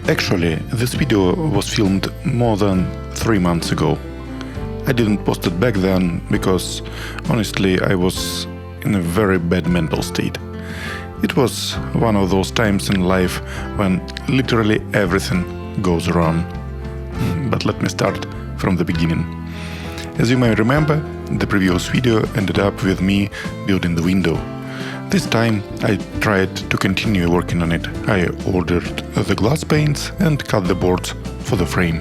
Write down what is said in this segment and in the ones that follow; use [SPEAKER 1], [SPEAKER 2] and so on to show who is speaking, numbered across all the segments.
[SPEAKER 1] Actually, this video was filmed more than 3 months ago. I didn't post it back then because, honestly, I was in a very bad mental state. It was one of those times in life when literally everything goes wrong. But let me start from the beginning. As you may remember, the previous video ended up with me building the window. This time I tried to continue working on it. I ordered the glass paints and cut the boards for the frame.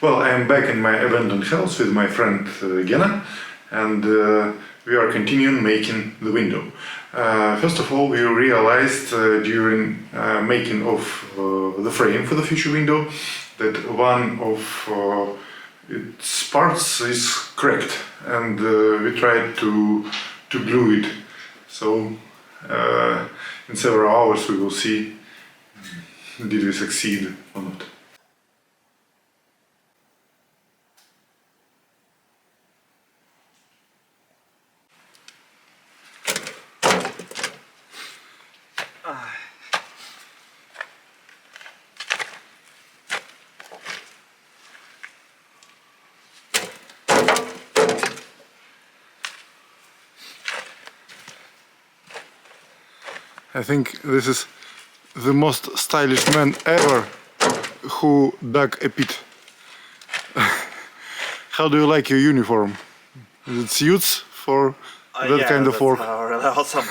[SPEAKER 1] Well, I am back in my abandoned house with my friend Gena, and we are continuing making the window. First of all, we realized during making of the frame for the future window that one of its parts is cracked, and we tried to glue it. So in several hours we will see did we succeed or not. I think this is the most stylish man ever who dug a pit. How do you like your uniform? It suits for that kind of work?
[SPEAKER 2] Really awesome.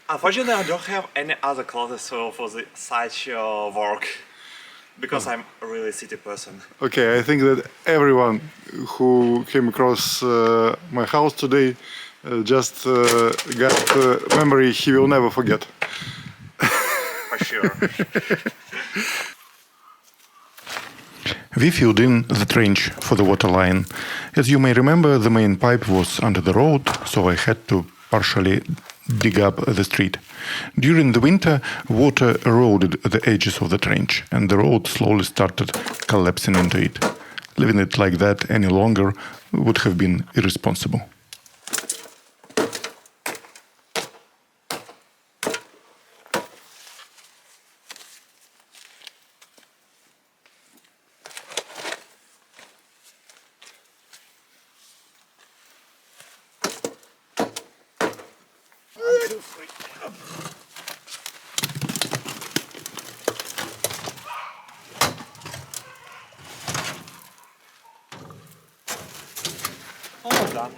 [SPEAKER 2] Unfortunately, I don't have any other clothes for such work because I'm a really city person.
[SPEAKER 1] Okay, I think that everyone who came across my house today just got a memory he will never forget.
[SPEAKER 2] For sure.
[SPEAKER 1] We filled in the trench for the water line. As you may remember, the main pipe was under the road, so I had to partially dig up the street. During the winter, water eroded the edges of the trench, and the road slowly started collapsing into it. Leaving it like that any longer would have been irresponsible.
[SPEAKER 2] Almost done.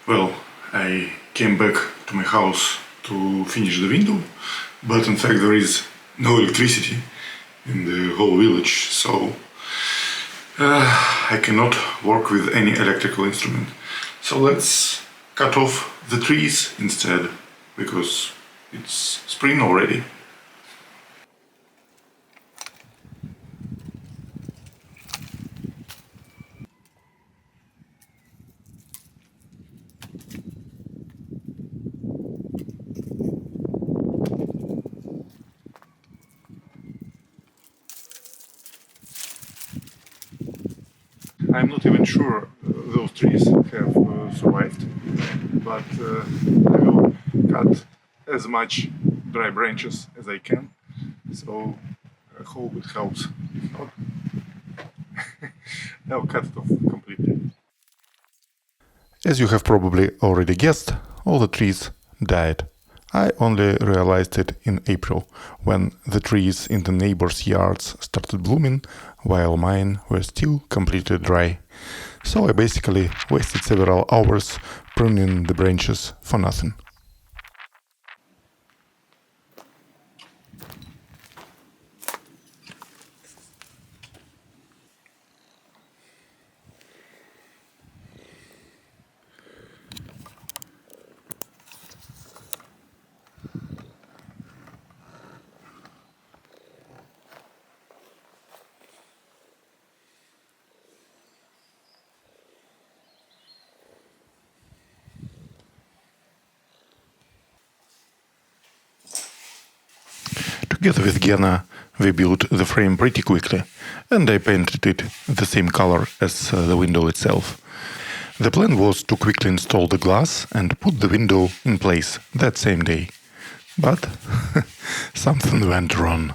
[SPEAKER 1] Well, I came back to my house to finish the window, but in fact there is no electricity in the whole village, so I cannot work with any electrical instrument. So let's cut off the trees instead, because it's spring already. I'm not even sure those trees have survived, but I will cut as much dry branches as I can, so I hope it helps. If not, I'll cut it off completely. As you have probably already guessed, all the trees died. I only realized it in April, when the trees in the neighbors' yards started blooming, while mine were still completely dry. So I basically wasted several hours pruning the branches for nothing. Together with Gena, we built the frame pretty quickly, and I painted it the same color as the window itself. The plan was to quickly install the glass and put the window in place that same day. But something went wrong.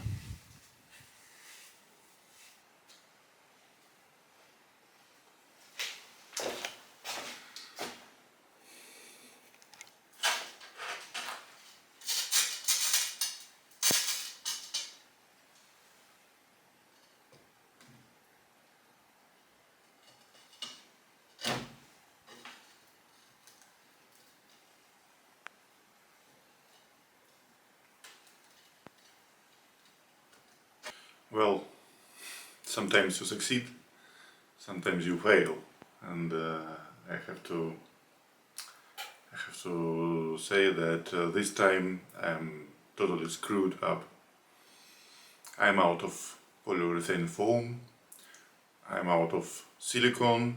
[SPEAKER 1] Well, sometimes you succeed, sometimes you fail, and I have to say that this time I'm totally screwed up. I'm out of polyurethane foam, I'm out of silicone.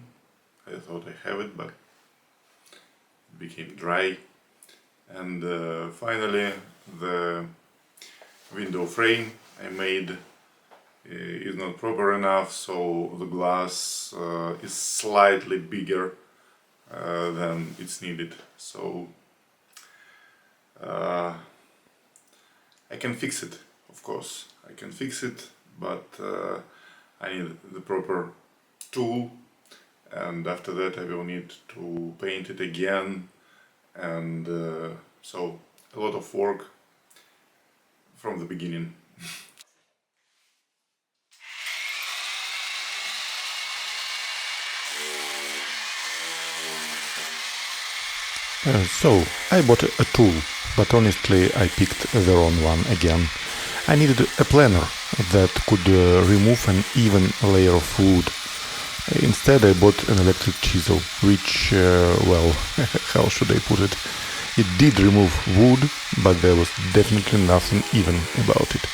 [SPEAKER 1] I thought I have it, but it became dry. And finally, the window frame I made is not proper enough, so the glass is slightly bigger than it's needed. So I can fix it, of course. I can fix it, but I need the proper tool, and after that I will need to paint it again, and so a lot of work from the beginning. So, I bought a tool, but honestly I picked the wrong one again. I needed a planer that could remove an even layer of wood. Instead I bought an electric chisel, which, well, how should I put it? It did remove wood, but there was definitely nothing even about it.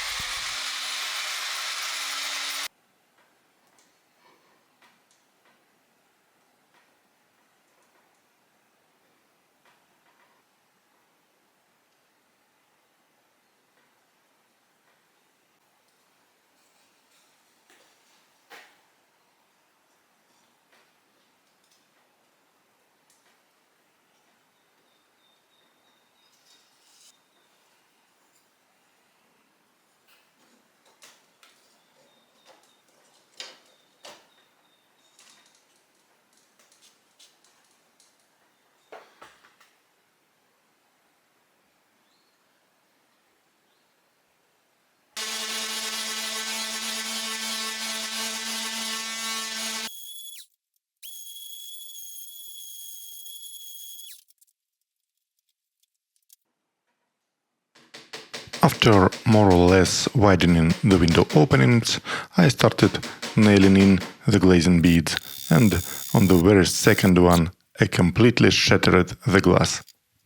[SPEAKER 1] After more or less widening the window openings, I started nailing in the glazing beads, and on the very second one I completely shattered the glass.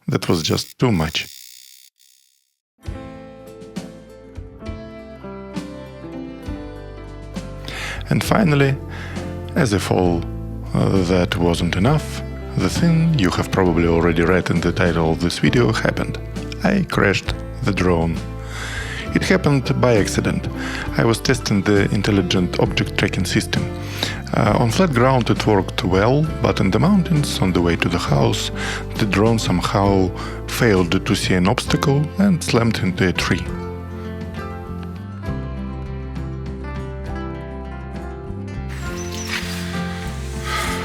[SPEAKER 1] That was just too much. And finally, as if all that wasn't enough, the thing you have probably already read in the title of this video happened. I crashed the drone. It happened by accident. I was testing the intelligent object tracking system. On flat ground it worked well, but in the mountains on the way to the house, the drone somehow failed to see an obstacle and slammed into a tree.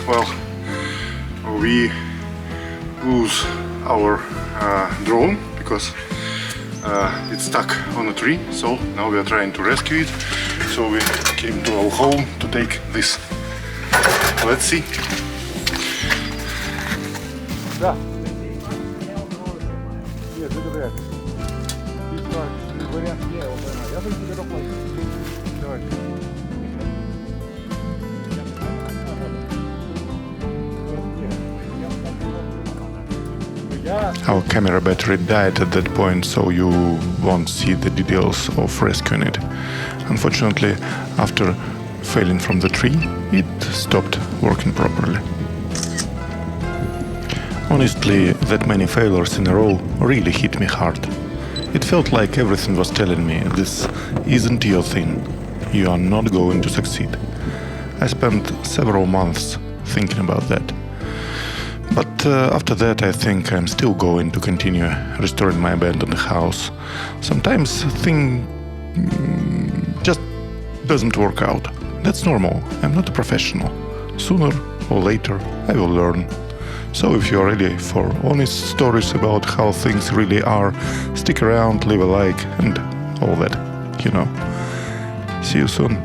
[SPEAKER 1] Well, we lose our drone because it's stuck on a tree, so now we are trying to rescue it. So we came to our home to take this. Let's see.
[SPEAKER 3] Да. Нет, это вряд ли. Здесь вариант я его поймаю. Я только тебе доплачу. Давай.
[SPEAKER 1] Our camera battery died at that point, so you won't see the details of rescuing it. Unfortunately, after failing from the tree, it stopped working properly. Honestly, that many failures in a row really hit me hard. It felt like everything was telling me, this isn't your thing. You are not going to succeed. I spent several months thinking about that. But after that, I think I'm still going to continue restoring my abandoned house. Sometimes thing just doesn't work out. That's normal. I'm not a professional. Sooner or later, I will learn. So if you're ready for honest stories about how things really are, stick around, leave a like, and all that, you know. See you soon.